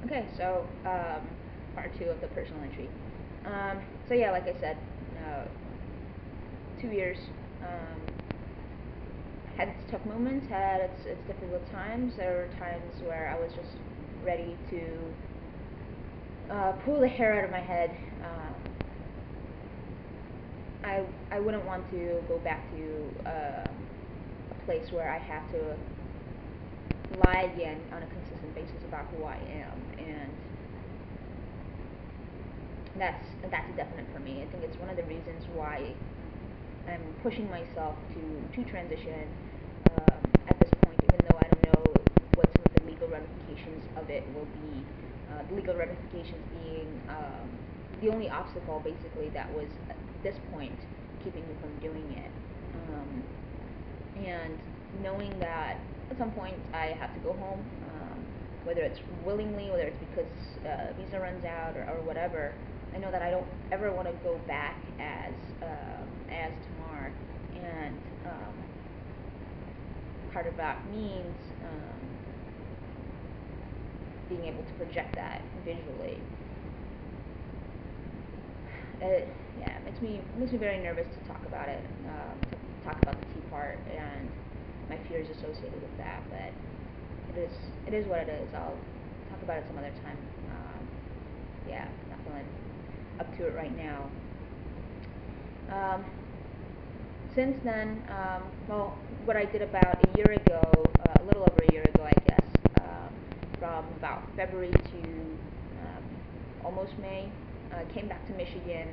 Okay, so part two of the personal entry. So yeah, like I said, uh, 2 years. Had its tough moments, had its difficult times. There were times where I was just ready to pull the hair out of my head. I wouldn't want to go back to a place where I have to lie again on a consistent basis about who I am, and that's a definite for me. I think it's one of the reasons why I'm pushing myself to transition at this point, even though I don't know what some of the legal ramifications of it will be. The legal ramifications being the only obstacle, basically, that was at this point keeping me from doing it. And knowing that at some point I have to go home, whether it's willingly, whether it's because visa runs out or whatever. I know that I don't ever want to go back as Tamar, and part of that means being able to project that visually. Yeah, it makes me very nervous to talk about it, to talk about the Tea part and my fears associated with that. But it is what it is. I'll talk about it some other time. Yeah, not feeling up to it right now. Um, since then, well, what I did about a year ago, a little over a year ago, I guess, from about February to almost May, came back to Michigan.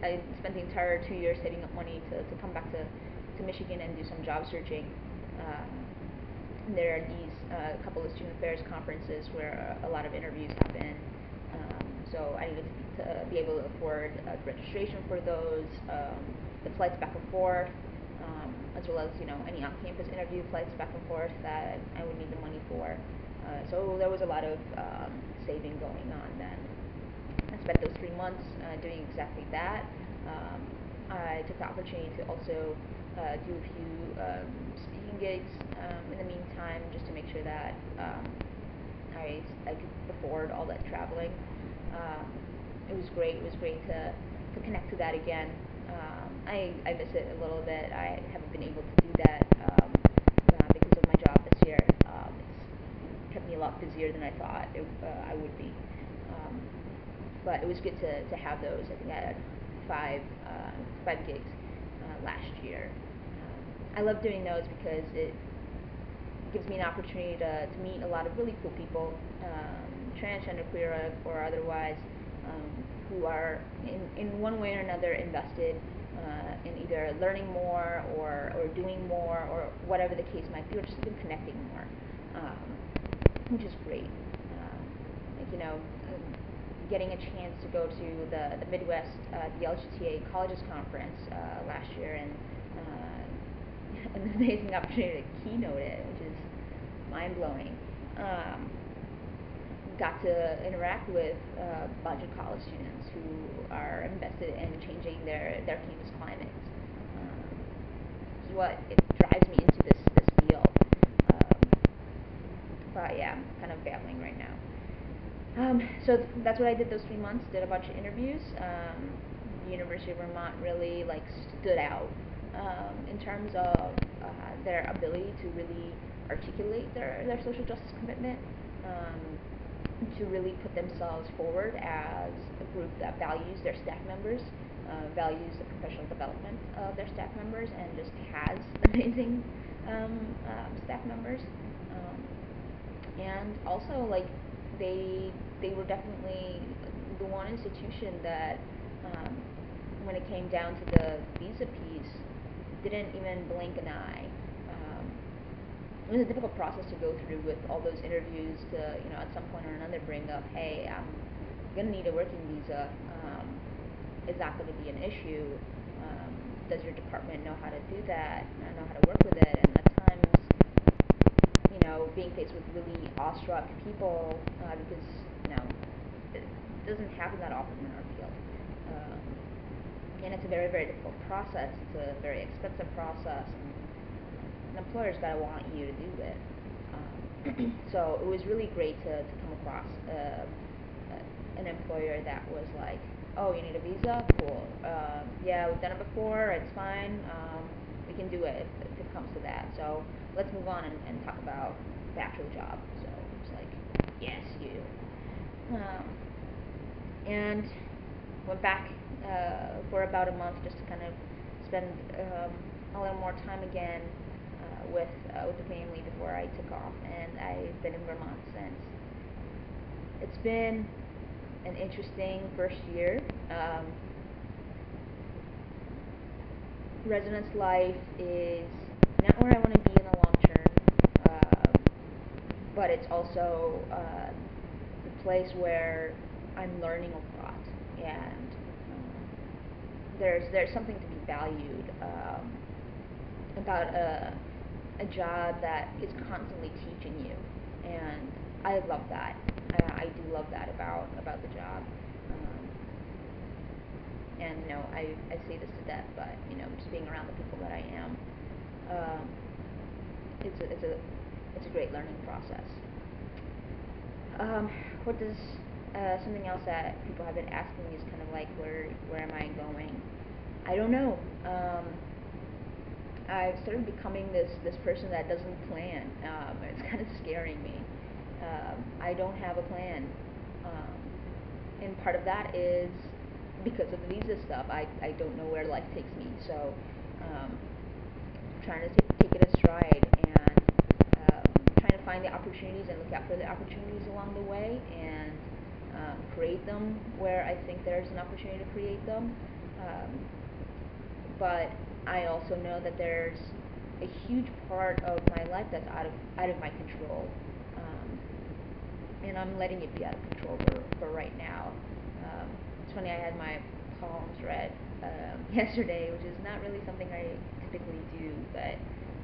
I spent the entire 2 years saving up money to come back to Michigan and do some job searching. There are these couple of student affairs conferences where a lot of interviews happen. So I needed to be able to afford registration for those, the flights back and forth, as well as any on-campus interview flights back and forth that I would need the money for. So there was a lot of saving going on then. I spent those 3 months doing exactly that. I took the opportunity to also do a few speaking gigs in the meantime, just to make sure that I could afford all that traveling. It was great. It was great to connect to that again. I miss it a little bit. I haven't been able to do that because of my job this year. It's kept me a lot busier than I thought I would be. But it was good to have those. I think I had five gigs last year. I love doing those because it gives me an opportunity to meet a lot of really cool people, transgender, queer, or otherwise, who are in one way or another invested in either learning more or doing more or whatever the case might be, or just even connecting more, which is great. Like, getting a chance to go to the Midwest, the LGTA Colleges Conference last year, and an amazing opportunity to keynote it, which is mind-blowing. Got to interact with a bunch of college students who are invested in changing their campus climate. This is what it drives me into this field. But yeah, I'm kind of babbling right now. So that's what I did those 3 months. Did a bunch of interviews. The University of Vermont really stood out in terms of their ability to really articulate their social justice commitment, to really put themselves forward as a group that values their staff members, values the professional development of their staff members, and just has amazing staff members. And also, they were definitely the one institution that, when it came down to the visa piece, didn't even blink an eye. It was a difficult process to go through with all those interviews to, at some point or another bring up, hey, I'm going to need a working visa. Is that going to be an issue? Does your department know how to do that? Know how to work with it? And at times, being faced with really awestruck people, because, it doesn't happen that often in our field. And it's a very, very difficult process. It's a very expensive process. And an employer's got to want you to do it. So it was really great to come across an employer that was like, oh, you need a visa? Cool. Yeah, we've done it before. It's fine. We can do it if it comes to that. So let's move on and talk about the actual job. So it's like, yes, you. And went back for about a month just to kind of spend a little more time again with the family before I took off, and I've been in Vermont since. It's been an interesting first year. Residence life is not where I want to be in the long term, but it's also the place where I'm learning a lot, and there's something to be valued about a job that is constantly teaching you, and I love that. I do love that about the job. And I say this to death, but just being around the people that I am, it's a great learning process. What does something else that people have been asking me is kind of like, where am I going? I don't know. I've started becoming this person that doesn't plan. It's kind of scaring me. I don't have a plan, and part of that is because of the visa stuff. I don't know where life takes me, so trying to take it in stride, and trying to find the opportunities and look out for the opportunities along the way, and create them where I think there's an opportunity to create them. But I also know that there's a huge part of my life that's out of my control, and I'm letting it be out of control for right now. It's funny, I had my palms read yesterday, which is not really something I typically do, but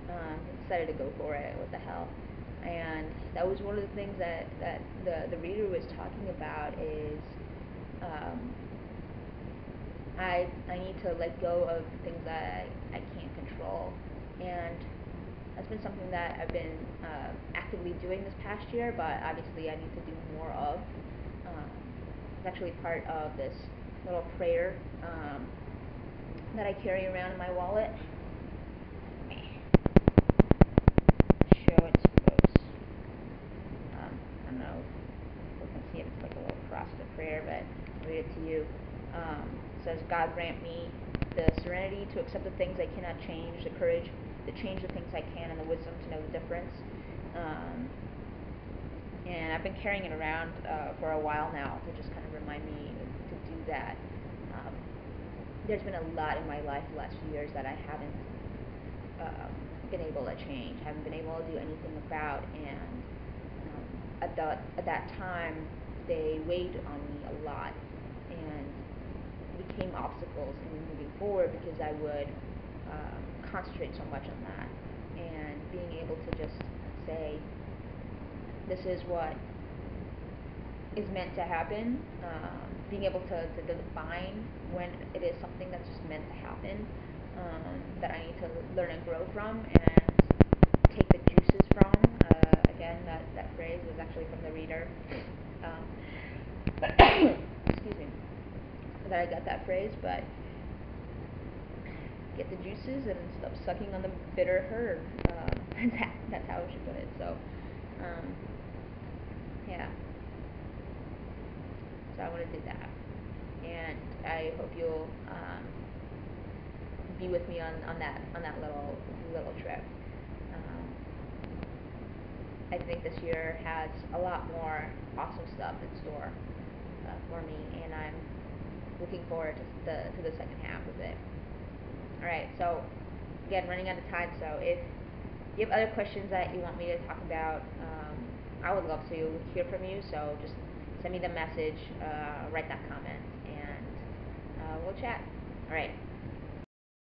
I decided to go for it. What the hell? And that was one of the things that the reader was talking about is I need to let go of things that I can't control, and that's been something that I've been actively doing this past year, but obviously I need to do more of. It's actually part of this little prayer that I carry around in my wallet. Show it to folks. I don't know if you can see it. It's like a little cross to prayer, but I'll read it to you. It says, God grant me the serenity to accept the things I cannot change, the courage to change the things I can, and the wisdom to know the difference. And I've been carrying it around for a while now to just kind of remind me to do that. There's been a lot in my life the last few years that I haven't been able to change, haven't been able to do anything about, and at that time they weighed on me a lot and became obstacles in moving forward because I would concentrate so much on that, and being able to just say, this is what is meant to happen, being able to define when it is something that's just meant to happen, that I need to learn and grow from and take the juices from. Again, that phrase was actually from the reader. Excuse me, that I got that phrase, but get the juices and stop sucking on the bitter herb. That's how I should put it. So, yeah. So I want to do that, and I hope you'll be with me on that little trip. I think this year has a lot more awesome stuff in store for me, and I'm looking forward to the second half of it. Alright, so again, running out of time, so if you have other questions that you want me to talk about, I would love to hear from you, so just send me the message, write that comment, and we'll chat. Alright.